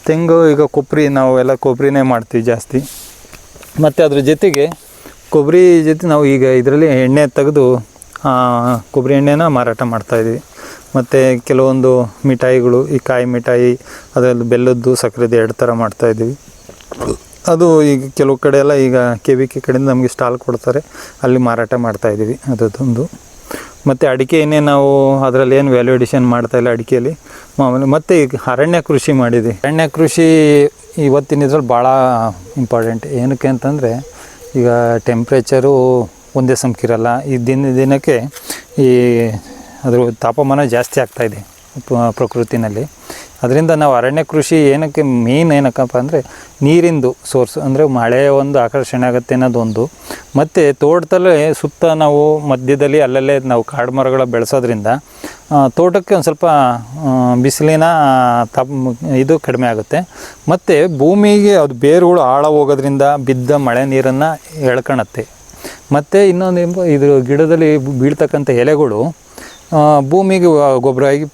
ತೆಂಗು ಈಗ ಕೊಬ್ಬರಿ, ನಾವು ಎಲ್ಲ ಕೊಬ್ಬರಿನೇ ಮಾಡ್ತೀವಿ ಜಾಸ್ತಿ. ಮತ್ತು ಅದ್ರ ಜೊತೆಗೆ ಕೊಬ್ಬರಿ ಜೊತೆ ನಾವು ಈಗ ಇದರಲ್ಲಿ ಎಣ್ಣೆ ತೆಗೆದು ಕೊಬ್ಬರಿ ಎಣ್ಣೆನ ಮಾರಾಟ ಮಾಡ್ತಾಯಿದ್ವಿ. ಮತ್ತು ಕೆಲವೊಂದು ಮಿಠಾಯಿಗಳು, ಈ ಕಾಯಿ ಮಿಠಾಯಿ, ಅದರಲ್ಲಿ ಬೆಲ್ಲದ್ದು ಸಕ್ಕರೆದು 2 ಥರ ಮಾಡ್ತಾಯಿದ್ವಿ. ಅದು ಈಗ ಕೆಲವು ಕಡೆ ಎಲ್ಲ ಈಗ KVK ಕಡೆಯಿಂದ ನಮಗೆ ಸ್ಟಾಲ್ ಕೊಡ್ತಾರೆ, ಅಲ್ಲಿ ಮಾರಾಟ ಮಾಡ್ತಾಯಿದ್ದೀವಿ ಅದೊಂದು. ಮತ್ತು ಅಡಿಕೆ ಎಣ್ಣೆ ನಾವು ಅದರಲ್ಲಿ ಏನು ವ್ಯಾಲ್ಯೂ ಅಡಿಷನ್ ಮಾಡ್ತಾಯಿಲ್ಲ ಅಡಿಕೆಯಲ್ಲಿ ಮಾಮೂಲಿ. ಮತ್ತು ಈಗ ಅರಣ್ಯ ಕೃಷಿ ಮಾಡಿದ್ವಿ. ಅರಣ್ಯ ಕೃಷಿ ಇವತ್ತಿನ ಇದ್ರಲ್ಲಿ ಭಾಳ ಇಂಪಾರ್ಟೆಂಟ್. ಏನಕ್ಕೆ ಅಂತಂದರೆ ಈಗ ಟೆಂಪ್ರೇಚರು ಒಂದೇ ಸಮಕ್ಕಿರಲ್ಲ. ಈ ದಿನಕ್ಕೆ ಈ ಅದ್ರ ತಾಪಮಾನ ಜಾಸ್ತಿ ಆಗ್ತಾಯಿದೆ ಪ್ರಕೃತಿನಲ್ಲಿ. ಅದರಿಂದ ನಾವು ಅರಣ್ಯ ಕೃಷಿ ಏನಕ್ಕೆ ಮೇನ್ ಏನಕ್ಕಪ್ಪ ಅಂದರೆ ನೀರಿಂದು ಸೋರ್ಸ್, ಅಂದರೆ ಮಳೆ ಒಂದು ಆಕರ್ಷಣೆ ಆಗುತ್ತೆ ಅನ್ನೋದೊಂದು. ಮತ್ತು ತೋಟದಲ್ಲೇ ಸುತ್ತ ನಾವು ಮಧ್ಯದಲ್ಲಿ ಅಲ್ಲಲ್ಲೇ ನಾವು ಕಾಡು ಮರಗಳ ಬೆಳೆಸೋದ್ರಿಂದ ತೋಟಕ್ಕೆ ಒಂದು ಸ್ವಲ್ಪ ಬಿಸಿಲಿನ ಇದು ಕಡಿಮೆ ಆಗುತ್ತೆ. ಮತ್ತು ಭೂಮಿಗೆ ಅದು ಬೇರುಗಳು ಆಳ ಹೋಗೋದ್ರಿಂದ ಬಿದ್ದ ಮಳೆ ನೀರನ್ನು ಎಳ್ಕೊಳತ್ತೆ. ಮತ್ತು ಇನ್ನೊಂದು ಇದು ಗಿಡದಲ್ಲಿ ಬೀಳ್ತಕ್ಕಂಥ ಎಲೆಗಳು ಭೂಮಿಗೆ ಗೊಬ್ಬರ ಆಗಿ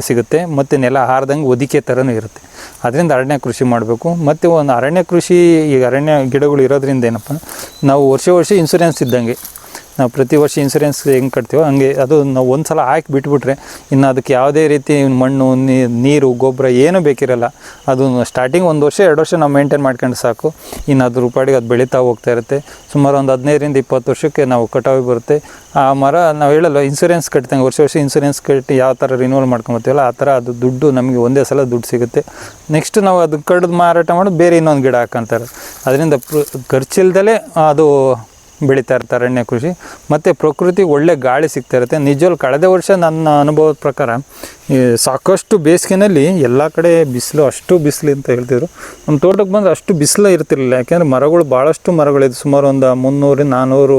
ಸಿಗುತ್ತೆ. ಮತ್ತು ನೆಲ ಹಾರ್ದಂಗೆ ಒದಿಕೆ ಥರನೂ ಇರುತ್ತೆ. ಅದರಿಂದ ಅರಣ್ಯ ಕೃಷಿ ಮಾಡಬೇಕು. ಮತ್ತು ಒಂದು ಅರಣ್ಯ ಕೃಷಿ, ಈಗ ಅರಣ್ಯ ಗಿಡಗಳು ಇರೋದ್ರಿಂದ ಏನಪ್ಪ, ನಾವು ವರ್ಷ ಇನ್ಸೂರೆನ್ಸ್ ಇದ್ದಂಗೆ. ನಾವು ಪ್ರತಿ ವರ್ಷ ಇನ್ಸೂರೆನ್ಸ್ ಹೆಂಗೆ ಕಟ್ತೀವೋ ಹಂಗೆ ಅದು ನಾವು ಒಂದು ಸಲ ಹಾಕಿ ಬಿಟ್ಬಿಟ್ರೆ ಇನ್ನು ಅದಕ್ಕೆ ಯಾವುದೇ ರೀತಿ ಮಣ್ಣು, ನೀರು, ಗೊಬ್ಬರ ಏನೂ ಬೇಕಿರಲ್ಲ. ಅದು ಸ್ಟಾರ್ಟಿಂಗ್ 1 ವರ್ಷ 2 ವರ್ಷ ನಾವು ಮೇಂಟೈನ್ ಮಾಡ್ಕೊಂಡು ಸಾಕು. ಇನ್ನು ಅದ್ರ ಪಾಡಿಗೆ ಅದು ಬೆಳೀತಾ ಹೋಗ್ತಾ ಇರುತ್ತೆ. ಸುಮಾರು ಒಂದು 15-20 ವರ್ಷಕ್ಕೆ ನಾವು ಕಟಾವು ಬರುತ್ತೆ. ಆ ಮರ ನಾವು ಹೇಳಲ್ಲ, ಇನ್ಸೂರೆನ್ಸ್ ಕಟ್ತಂಗೆ ವರ್ಷ ಇನ್ಸೂರೆನ್ಸ್ ಕಟ್ಟಿ ಯಾವ ಥರ ರಿನ್ಯೂವಲ್ ಮಾಡ್ಕೊಂಬರ್ತೀವಲ್ಲ ಆ ಥರ ಅದು ದುಡ್ಡು ನಮಗೆ ಒಂದೇ ಸಲ ದುಡ್ಡು ಸಿಗುತ್ತೆ. ನೆಕ್ಸ್ಟ್ ನಾವು ಅದು ಕಡ್ದು ಮಾರಾಟ ಮಾಡೋದು ಬೇರೆ ಇನ್ನೊಂದು ಗಿಡ ಹಾಕಂತಾರೆ. ಅದರಿಂದ ಖರ್ಚಿಲ್ದಲೇ ಅದು ಬೆಳೀತಾ ಇರ್ತಾರೆ ಅರಣ್ಯ ಕೃಷಿ. ಮತ್ತು ಪ್ರಕೃತಿ ಒಳ್ಳೆ ಗಾಳಿ ಸಿಗ್ತಾ ಇರುತ್ತೆ. ನಿಜವಾಗ್ಲೂ ಕಳೆದ ವರ್ಷ ನನ್ನ ಅನುಭವದ ಪ್ರಕಾರ ಸಾಕಷ್ಟು ಬೇಸಿಗೆನಲ್ಲಿ ಎಲ್ಲ ಕಡೆ ಬಿಸಿಲು, ಅಷ್ಟು ಬಿಸಿಲು ಅಂತ ಹೇಳ್ತಿದ್ರು. ನಮ್ಮ ತೋಟಕ್ಕೆ ಬಂದರೆ ಅಷ್ಟು ಬಿಸಿಲು ಇರ್ತಿರಲಿಲ್ಲ. ಯಾಕೆಂದರೆ ಮರಗಳು ಭಾಳಷ್ಟು ಮರಗಳಿದೆ, ಸುಮಾರು ಒಂದು 300-400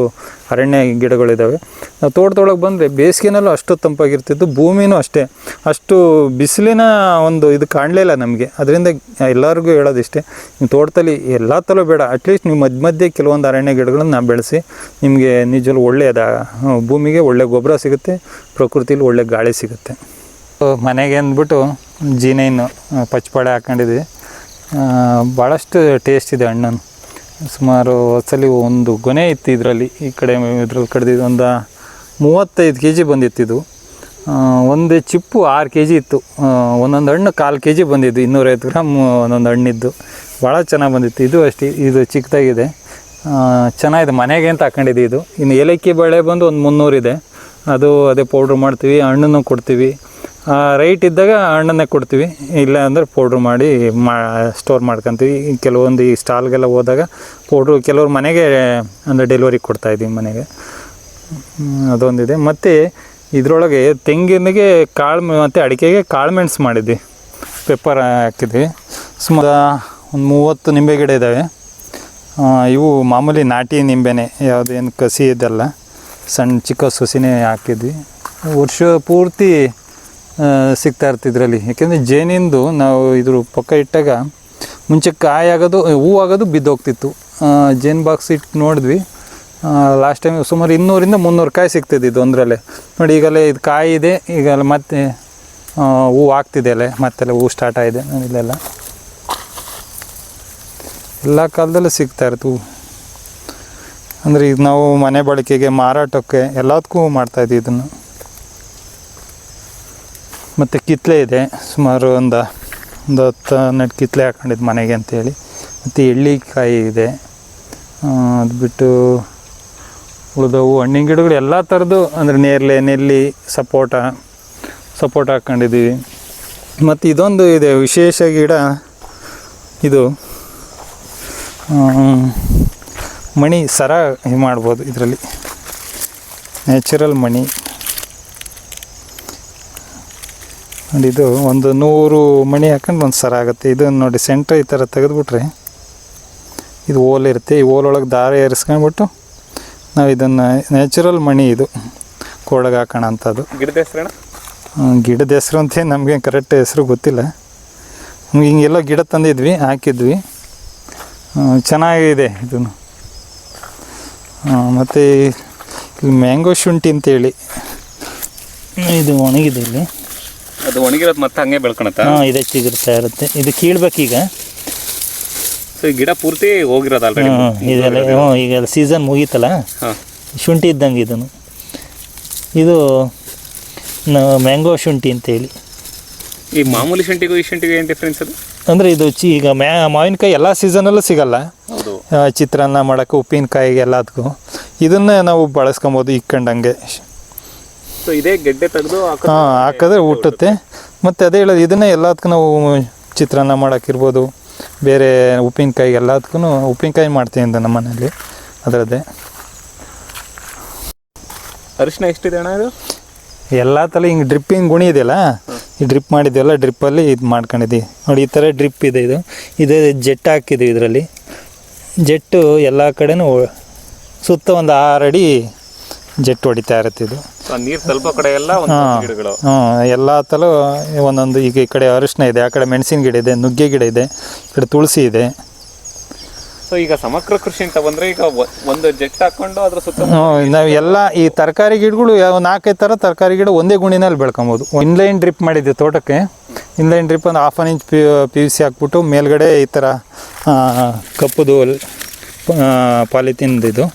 ಅರಣ್ಯ ಗಿಡಗಳಿದ್ದಾವೆ. ನಾವು ತೋಟದೊಳಗೆ ಬಂದರೆ ಬೇಸಿಗೆನಲ್ಲೂ ಅಷ್ಟು ತಂಪಾಗಿರ್ತಿತ್ತು, ಭೂಮಿನೂ ಅಷ್ಟೇ. ಅಷ್ಟು ಬಿಸಿಲಿನ ಒಂದು ಇದು ಕಾಣಲೇ ಇಲ್ಲ ನಮಗೆ. ಅದರಿಂದ ಎಲ್ಲರಿಗೂ ಹೇಳೋದಿಷ್ಟೇ, ನಿಮ್ಮ ತೋಟದಲ್ಲಿ ಎಲ್ಲ ಥರ ಬೇಡ, ಅಟ್ಲೀಸ್ಟ್ ನೀವು ಮಧ್ಯೆ ಕೆಲವೊಂದು ಅರಣ್ಯ ಗಿಡಗಳನ್ನು ಬೆಳೆಸಿ. ನಿಮಗೆ ನಿಜವೂ ಒಳ್ಳೆಯದ, ಭೂಮಿಗೆ ಒಳ್ಳೆ ಗೊಬ್ಬರ ಸಿಗುತ್ತೆ, ಪ್ರಕೃತಿಲಿ ಒಳ್ಳೆ ಗಾಳಿ ಸಿಗುತ್ತೆ. ಮನೆಗೆ ಅಂದ್ಬಿಟ್ಟು ಜೀನೈನು ಪಚ್ಚಬಾಳೆ ಹಾಕ್ಕೊಂಡಿದ್ವಿ. ಭಾಳಷ್ಟು ಟೇಸ್ಟ್ ಇದೆ ಹಣ್ಣನ್ನು. ಸುಮಾರು ಹೊಸಲಿ ಒಂದು ಗೊನೆ ಇತ್ತು ಇದರಲ್ಲಿ, ಈ ಕಡೆ ಇದ್ರಲ್ಲಿ ಕಡ್ದಿದ್ದು ಒಂದು 35 kg ಬಂದಿತ್ತಿದು. ಒಂದು ಚಿಪ್ಪು 6 kg ಇತ್ತು. ಒಂದೊಂದು ಹಣ್ಣು 1/4 kg ಬಂದಿದ್ದು, 250 ಗ್ರಾಮ್ ಒಂದೊಂದು ಹಣ್ಣಿದ್ದು. ಭಾಳ ಚೆನ್ನಾಗಿ ಬಂದಿತ್ತು. ಇದು ಅಷ್ಟೇ, ಇದು ಚಿಕ್ಕದಾಗಿದೆ, ಚೆನ್ನಾಗಿದೆ. ಮನೆಗೆ ಅಂತ ಹಾಕೊಂಡಿದ್ದೆ ಇದು. ಇನ್ನು ಏಲಕ್ಕಿ ಬಾಳೆ ಬಂದು ಒಂದು 300 ಇದೆ. ಅದು ಅದೇ ಪೌಡ್ರ್ ಮಾಡ್ತೀವಿ, ಹಣ್ಣನ್ನು ಕೊಡ್ತೀವಿ. ರೈಟ್ ಇದ್ದಾಗ ಹಣ್ಣನ್ನೇ ಕೊಡ್ತೀವಿ, ಇಲ್ಲ ಅಂದರೆ ಪೌಡ್ರ್ ಮಾಡಿ ಸ್ಟೋರ್ ಮಾಡ್ಕೊತೀವಿ. ಕೆಲವೊಂದು ಈ ಸ್ಟಾಲ್ಗೆಲ್ಲ ಹೋದಾಗ ಪೌಡ್ರು ಕೆಲವ್ರು ಮನೆಗೆ ಅಂದರೆ ಡೆಲಿವರಿ ಕೊಡ್ತಾಯಿದ್ದೀವಿ ಮನೆಗೆ. ಅದೊಂದಿದೆ. ಮತ್ತು ಇದರೊಳಗೆ ತೆಂಗಿನಿಗೆ ಕಾಳು ಮತ್ತು ಅಡಿಕೆಗೆ ಕಾಳು ಮೆಣಸು ಮಾಡಿದ್ವಿ, ಪೆಪ್ಪರ್ ಹಾಕಿದ್ವಿ. ಸುಮಾರು ಒಂದು 30 ನಿಂಬೆ ಗಿಡ ಇದ್ದಾವೆ. ಇವು ಮಾಮೂಲಿ ನಾಟಿ ನಿಂಬೆನೇ, ಯಾವುದೇನು ಕಸಿ ಇದೆಲ್ಲ, ಸಣ್ಣ ಚಿಕ್ಕ ಸಸಿನೇ ಹಾಕಿದ್ವಿ. ವರ್ಷ ಪೂರ್ತಿ ಸಿಗ್ತಾ ಇರ್ತಿದ್ರಲ್ಲಿ. ಯಾಕೆಂದರೆ ಜೇನಿಂದು ನಾವು ಇದ್ರ ಪಕ್ಕ ಇಟ್ಟಾಗ ಮುಂಚೆ ಕಾಯಿ ಆಗೋದು ಹೂ ಆಗೋದು ಬಿದ್ದೋಗ್ತಿತ್ತು. ಜೇನು ಬಾಕ್ಸ್ ಇಟ್ಟು ನೋಡಿದ್ವಿ ಲಾಸ್ಟ್ ಟೈಮ್ ಸುಮಾರು 200-300 ಕಾಯಿ ಸಿಗ್ತಿದ್ದು ಒಂದರಲ್ಲೇ. ನೋಡಿ ಈಗಲೇ ಇದು ಕಾಯಿ ಇದೆ, ಈಗಲ್ಲ ಮತ್ತೆ ಹೂ ಆಗ್ತಿದೆ ಅಲ್ಲೇ, ಮತ್ತೆಲ್ಲ ಹೂ ಸ್ಟಾರ್ಟ್ ಆಗಿದೆ. ಇಲ್ಲೆಲ್ಲ ಎಲ್ಲ ಕಾಲದಲ್ಲೂ ಸಿಗ್ತಾ ಇರ್ತು ಹೂ. ಅಂದರೆ ಈಗ ನಾವು ಮನೆ ಬಳಕೆಗೆ, ಮಾರಾಟಕ್ಕೆ ಎಲ್ಲದಕ್ಕೂ ಮಾಡ್ತಾಯಿದ್ವಿ ಇದನ್ನು. ಮತ್ತು ಕಿತ್ತಲೆ ಇದೆ, ಸುಮಾರು ಒಂದು 10-12 ಕಿತ್ತಲೆ ಹಾಕೊಂಡಿದ್ದು ಮನೆಗೆ ಅಂತೇಳಿ. ಮತ್ತು ಎಳ್ಳಿಕಾಯಿ ಇದೆ. ಅದು ಬಿಟ್ಟು ಉಳಿದವು ಹಣ್ಣಿನ ಗಿಡಗಳು ಎಲ್ಲ ಥರದ್ದು, ಅಂದರೆ ನೇರಳೆ, ನೆಲ್ಲಿ, ಸಪೋಟ ಹಾಕ್ಕೊಂಡಿದ್ದೀವಿ. ಮತ್ತು ಇದೊಂದು ಇದೆ ವಿಶೇಷ ಗಿಡ, ಇದು ಮಣಿ ಸರ ಮಾಡ್ಬೋದು ಇದರಲ್ಲಿ, ನ್ಯಾಚುರಲ್ ಮಣಿ. ನೋಡಿ ಇದು ಒಂದು 100 ಮಣಿ ಹಾಕೊಂಡು ಒಂದು ಸರ ಆಗುತ್ತೆ. ಇದನ್ನು ನೋಡಿ ಸೆಂಟ್ರ್ ಈ ಥರ ತೆಗೆದುಬಿಟ್ರೆ ಇದು ಓಲ್ ಇರುತ್ತೆ, ಈ ಓಲೊಳಗೆ ದಾರ ಏರಿಸ್ಕೊಂಡ್ಬಿಟ್ಟು ನಾವು ಇದನ್ನು ನ್ಯಾಚುರಲ್ ಮಣಿ, ಇದು ಕೋಳಗೆ ಹಾಕೋಣ ಅಂಥದ್ದು. ಗಿಡದ ಹೆಸರೇನ? ಗಿಡದ ಹೆಸರು ಅಂತ ನಮಗೆ ಕರೆಕ್ಟ್ ಹೆಸರು ಗೊತ್ತಿಲ್ಲ. ಹಿಂಗೆಲ್ಲ ಗಿಡ ತಂದಿದ್ವಿ, ಹಾಕಿದ್ವಿ, ಚೆನ್ನಾಗಿದೆ ಇದನ್ನು. ಮತ್ತು ಇಲ್ಲಿ ಮ್ಯಾಂಗೋ ಶುಂಠಿ ಅಂತೇಳಿ ಇದು ಒಣಗಿದೆ. ಇಲ್ಲಿ ಅದು ಒಣಗಿರೋದು ಮತ್ತೆ ಹಂಗೆ ಬೆಳ್ಕೊಳತ್ತಾ? ಇದೆ, ಚಿಗುರ್ತಾ ಇರುತ್ತೆ. ಇದು ಕೀಳ್ಬೇಕೀಗ. ಸೊ ಈ ಗಿಡ ಪೂರ್ತಿ ಹೋಗಿರೋದಲ್ಲ ಇದೆಲ್ಲ. ಈಗ ಸೀಸನ್ ಮುಗೀತಲ್ಲ, ಶುಂಠಿ ಇದ್ದಂಗೆ ಇದನ್ನು. ಇದು ಮ್ಯಾಂಗೋ ಶುಂಠಿ ಅಂತೇಳಿ. ಈ ಮಾಮೂಲಿ ಶುಂಠಿಗೂ ಈ ಶುಂಠಿಗೂ ಏನು ಡಿಫ್ರೆನ್ಸ್ ಅದು? ಅಂದರೆ ಇದು ಈಗ ಮಾವಿನಕಾಯಿ ಎಲ್ಲ ಸೀಸನಲ್ಲೂ ಸಿಗಲ್ಲ. ಚಿತ್ರಾನ್ನ ಮಾಡೋಕ್ಕೆ, ಉಪ್ಪಿನಕಾಯಿಗೆ ಎಲ್ಲದಕ್ಕೂ ಇದನ್ನೇ ನಾವು ಬಳಸ್ಕೊಬೋದು ಇಕ್ಕೊಂಡಂಗೆ. ಸೊ ಇದೇ ಗೆಡ್ಡೆ ತೆಗೆದು ಹಾಕಿದ್ರೆ ಹುಟ್ಟುತ್ತೆ. ಮತ್ತು ಅದೇ ಹೇಳೋದು, ಇದನ್ನೇ ಎಲ್ಲದಕ್ಕೂ ನಾವು ಚಿತ್ರಾನ್ನ ಮಾಡೋಕ್ಕಿರ್ಬೋದು, ಬೇರೆ ಉಪ್ಪಿನಕಾಯಿ ಎಲ್ಲದಕ್ಕೂ ಉಪ್ಪಿನಕಾಯಿ ಮಾಡ್ತೀವಿ ಅಂತ ನಮ್ಮ ಮನೇಲಿ. ಅದರದ್ದೇ ಅರಿಶಿನ ಎಷ್ಟಿದೆ ಅಣ್ಣ ಇದು? ಎಲ್ಲ ಥರ ಹಿಂಗೆ ಡ್ರಿಪ್ಪಿಂಗ್ ಗುಣಿ ಇದೆಯಲ್ಲ, ಈ ಡ್ರಿಪ್ ಮಾಡಿದ್ದೆಲ್ಲ ಡ್ರಿಪ್ಪಲ್ಲಿ ಇದು ಮಾಡ್ಕೊಂಡಿದ್ದೀವಿ. ನೋಡಿ ಈ ಥರ ಡ್ರಿಪ್ ಇದೆ. ಇದು ಜೆಟ್ ಹಾಕಿದ್ದೀವಿ. ಇದರಲ್ಲಿ ಜೆಟ್ಟು ಎಲ್ಲ ಕಡೆನೂ ಸುತ್ತ ಒಂದು 6 ಅಡಿ ಜೆಟ್ ಹೊಡಿತಾ ಇರುತ್ತೆ. ಇದು ನೀರು ಸ್ವಲ್ಪ ಕಡೆ ಎಲ್ಲ ಗಿಡಗಳು ಎಲ್ಲ ಥರ ಒಂದೊಂದು. ಈಗ ಈ ಕಡೆ ಅರಿಶಿನ ಇದೆ, ಆ ಕಡೆ ಮೆಣಸಿನ ಗಿಡ ಇದೆ, ನುಗ್ಗೆ ಗಿಡ ಇದೆ, ಈ ಕಡೆ ತುಳಸಿ ಇದೆ. ಸೊ ಈಗ ಸಮಗ್ರ ಕೃಷಿ ಅಂತ ಬಂದರೆ ಈಗ ಒಂದು ಜೆಟ್ ಹಾಕ್ಕೊಂಡು ಅದ್ರ ಸುತ್ತ ನಾವು ಎಲ್ಲ ಈ ತರಕಾರಿ ಗಿಡಗಳು 4-5 ಥರ ತರಕಾರಿ ಗಿಡ ಒಂದೇ ಗುಣಿನಲ್ಲಿ ಬೆಳ್ಕೊಬೋದು. ಇನ್ಲೈನ್ ಡ್ರಿಪ್ ಮಾಡಿದ್ದೆ ತೋಟಕ್ಕೆ. ಇನ್ಲೈನ್ ಡ್ರಿಪ್ ಒಂದು 1/2 ಇಂಚ್ PVC ಹಾಕ್ಬಿಟ್ಟು ಮೇಲ್ಗಡೆ ಈ ಥರ ಕಪ್ಪುದು ಪಾಲಿಥಿನ್ದು ಇದು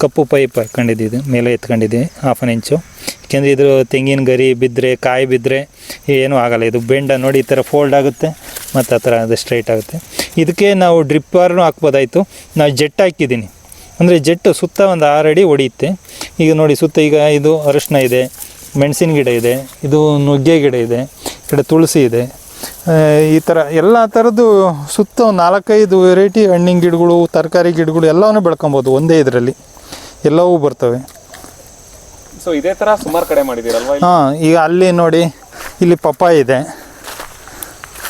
ಕಪ್ಪು ಪೈಪ್ ಹಾಕ್ಕೊಂಡಿದ್ದು ಮೇಲೆ ಎತ್ಕೊಂಡಿದ್ದೀವಿ 1/2 ಇಂಚು. ಯಾಕೆಂದರೆ ಇದು ತೆಂಗಿನ ಗರಿ ಬಿದ್ದರೆ, ಕಾಯಿ ಬಿದ್ದರೆ ಏನೂ ಆಗೋಲ್ಲ. ಇದು ಬೆಂಡ ನೋಡಿ ಈ ಥರ ಫೋಲ್ಡ್ ಆಗುತ್ತೆ, ಮತ್ತು ಆ ಥರ ಅದು ಸ್ಟ್ರೈಟ್ ಆಗುತ್ತೆ. ಇದಕ್ಕೆ ನಾವು ಡ್ರಿಪ್ಪರ್ನು ಹಾಕ್ಬೋದಾಯಿತು. ನಾವು ಜೆಟ್ ಹಾಕಿದ್ದೀನಿ, ಅಂದರೆ ಜೆಟ್ಟು ಸುತ್ತ ಒಂದು 6 ಅಡಿ ಹೊಡೆಯುತ್ತೆ. ಈಗ ನೋಡಿ ಸುತ್ತ ಈಗ ಇದು ಅರಿಶಿನ ಇದೆ, ಮೆಣಸಿನ ಗಿಡ ಇದೆ, ಇದು ನುಗ್ಗೆ ಗಿಡ ಇದೆ, ಈ ಕಡೆ ತುಳಸಿ ಇದೆ. ಈ ಥರ ಎಲ್ಲ ಥರದ್ದು ಸುತ್ತ 4-5 ವೆರೈಟಿ ಹಣ್ಣಿನ ಗಿಡಗಳು, ತರಕಾರಿ ಗಿಡಗಳು ಎಲ್ಲವನ್ನೂ ಬೆಳ್ಕೊಬೋದು ಒಂದೇ ಇದರಲ್ಲಿ, ಎಲ್ಲವೂ ಬರ್ತವೆ. ಸೊ ಇದೇ ಥರ ಸುಮಾರು ಕಡೆ ಮಾಡಿದ್ದೀರಲ್ವ? ಈಗ ಅಲ್ಲಿ ನೋಡಿ, ಇಲ್ಲಿ ಪಪ್ಪಾಯಿ ಇದೆ.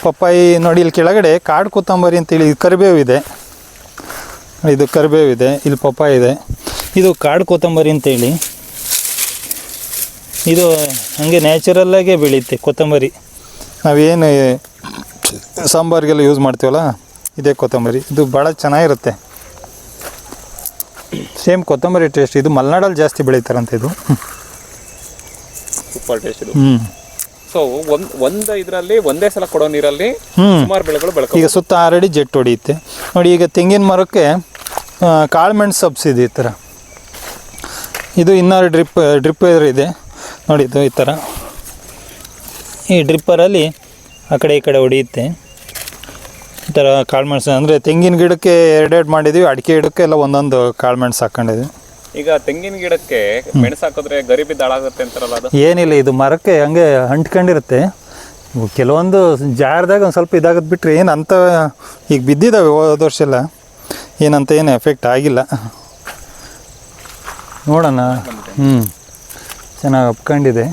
ಪಪ್ಪಾಯಿ ನೋಡಿ, ಇಲ್ಲಿ ಕೆಳಗಡೆ ಕಾಡು ಕೊತ್ತಂಬರಿ ಅಂತೇಳಿ ಕರಿಬೇವಿದೆ. ಇದು ಕರಿಬೇವಿದೆ, ಇಲ್ಲಿ ಪಪ್ಪಾಯಿ ಇದೆ. ಇದು ಕಾಡು ಕೊತ್ತಂಬರಿ ಅಂತೇಳಿ, ಇದು ಹಾಗೆ ನ್ಯಾಚುರಲ್ಲಾಗೆ ಬೆಳೆಯುತ್ತೆ ಕೊತ್ತಂಬರಿ. ನಾವೇನು ಸಾಂಬಾರಿಗೆಲ್ಲ ಯೂಸ್ ಮಾಡ್ತೀವಲ್ಲ, ಇದೇ ಕೊತ್ತಂಬರಿ. ಇದು ಭಾಳ ಚೆನ್ನಾಗಿರುತ್ತೆ, ಸೇಮ್ ಕೊತ್ತಂಬರಿ ಟೇಸ್ಟ್. ಇದು ಮಲೆನಾಡಲ್ಲಿ ಜಾಸ್ತಿ ಬೆಳೀತಾರಂತೆ ಇದು. ಸೂಪರ್ ಟೇಸ್ಟ್ ಇದು. ಸೊ ಒಂದು ಇದರಲ್ಲಿ ಒಂದೇ ಸಲ ಕೊಡೋ ನೀರಲ್ಲಿ ಸುಮಾರು ಬೆಳೆಗಳು ಬೆಳ್ಕೊ. ಈಗ ಸುತ್ತ 6 ಅಡಿ ಜೆಟ್ ಹೊಡೆಯುತ್ತೆ. ನೋಡಿ ಈಗ ತೆಂಗಿನ ಮರಕ್ಕೆ ಕಾಳುಮೆಣಸು ಸಬ್ಸಿಡಿ ಈ ಥರ. ಇದು ಇನ್ನೂರು ಡ್ರಿಪ್ಪರ್ ಇದೆ ನೋಡಿ. ಇದು ಈ ಥರ ಈ ಡ್ರಿಪ್ಪರಲ್ಲಿ ಆ ಕಡೆ ಈ ಕಡೆ ಹೊಡೆಯುತ್ತೆ. ಈ ಥರ ಕಾಳುಮೆಣಸು ಅಂದರೆ ತೆಂಗಿನ ಗಿಡಕ್ಕೆ 2 ಮಾಡಿದ್ದೀವಿ, ಅಡಿಕೆ ಗಿಡಕ್ಕೆ ಎಲ್ಲ ಒಂದೊಂದು ಕಾಳುಮೆಣಸು ಹಾಕ್ಕೊಂಡಿದ್ವಿ. ಈಗ ತೆಂಗಿನ ಗಿಡಕ್ಕೆ ಮೆಣಸು ಹಾಕಿದ್ರೆ ಗರಿ ಬಿದ್ದು ಹಾಳಾಗುತ್ತೆ ಅಂತಾರಲ್ಲ, ಅದು ಏನಿಲ್ಲ. ಇದು ಮರಕ್ಕೆ ಹಂಗೆ ಅಂಟ್ಕೊಂಡಿರುತ್ತೆ. ಕೆಲವೊಂದು ಜಾರದಾಗ ಒಂದು ಸ್ವಲ್ಪ ಇದಾಗತ್ತೆ ಬಿಟ್ಟರೆ ಏನಂತ ಈಗ ಬಿದ್ದಿದ್ದಾವೆ ಹೋದ ವರ್ಷ ಎಲ್ಲ, ಏನಂತ ಏನು ಎಫೆಕ್ಟ್ ಆಗಿಲ್ಲ. ನೋಡೋಣ. ಚೆನ್ನಾಗಿ ಒಪ್ಕೊಂಡಿದೆ,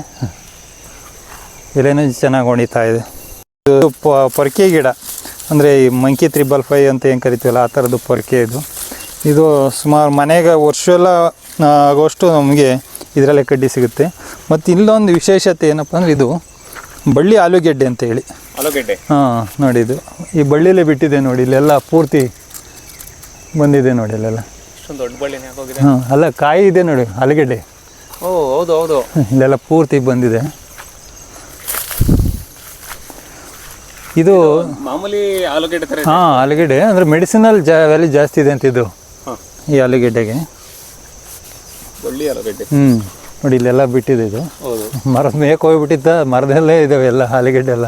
ಎಲೆನೂ ಚೆನ್ನಾಗಿ ಹೊಣಿತಾ ಇದೆ. ಇದು ಪೊರ್ಕೆ ಗಿಡ, ಅಂದರೆ ಈ ಮಂಕಿ 355 ಅಂತ ಏನು ಕರಿತೀವಲ್ಲ ಆ ಥರದ್ದು ಪೊರ್ಕೆ ಇದು. ಇದು ಸುಮಾರು ಮನೆಗೆ ವರ್ಷ ಎಲ್ಲ ಆಗೋಷ್ಟು ನಮಗೆ ಇದರಲ್ಲೇ ಕಡ್ಡಿ ಸಿಗುತ್ತೆ. ಮತ್ತು ಇಲ್ಲೊಂದು ವಿಶೇಷತೆ ಏನಪ್ಪ ಅಂದರೆ, ಇದು ಬಳ್ಳಿ ಆಲೂಗೆಡ್ಡೆ ಅಂತ ಹೇಳಿ. ಆಲೂಗೆಡ್ಡೆ. ಹಾಂ ನೋಡಿ, ಇದು ಈ ಬಳ್ಳಿಲೇ ಬಿಟ್ಟಿದೆ ನೋಡಿ, ಇಲ್ಲೆಲ್ಲ ಪೂರ್ತಿ ಬಂದಿದೆ ನೋಡಿ ಇಲ್ಲೆಲ್ಲ. ಇಷ್ಟೊಂದು ದೊಡ್ಡ ಬಳ್ಳಿನೇ ಆಗೋಗಿದೆ. ಹಾಂ, ಅಲ್ಲ ಕಾಯಿ ಇದೆ ನೋಡಿ ಆಲೂಗೆಡ್ಡೆ. ಓ ಹೌದು ಹೌದು. ಇಲ್ಲೆಲ್ಲ ಪೂರ್ತಿ ಬಂದಿದೆ. ಇದು ಮಾಮೂಲಿ ಆಲೂಗೆಡ್ಡೆ ಥರ. ಹಾಂ, ಆಲೂಗೆಡ್ಡೆ ಅಂದರೆ ಮೆಡಿಸಿನಲ್ ವ್ಯಾಲ್ಯೂ ಜಾಸ್ತಿ ಇದೆ ಅಂತ ಇದು ಈ ಆಲೂಗೆಡ್ಡೆಗೆ. ಬಳ್ಳಿ ಆಲೂಗೆಡ್ಡೆ. ನೋಡಿ ಇಲ್ಲೆಲ್ಲ ಬಿಟ್ಟಿದೆ ಇದು. ಹೌದು. ಮರದ ಮೇಕೆ ಹೋಗ್ಬಿಟ್ಟಿದ್ದ, ಮರದಲ್ಲೇ ಇದ್ದಾವೆ ಎಲ್ಲ ಆಲೂಗೆಡ್ಡೆ ಎಲ್ಲ.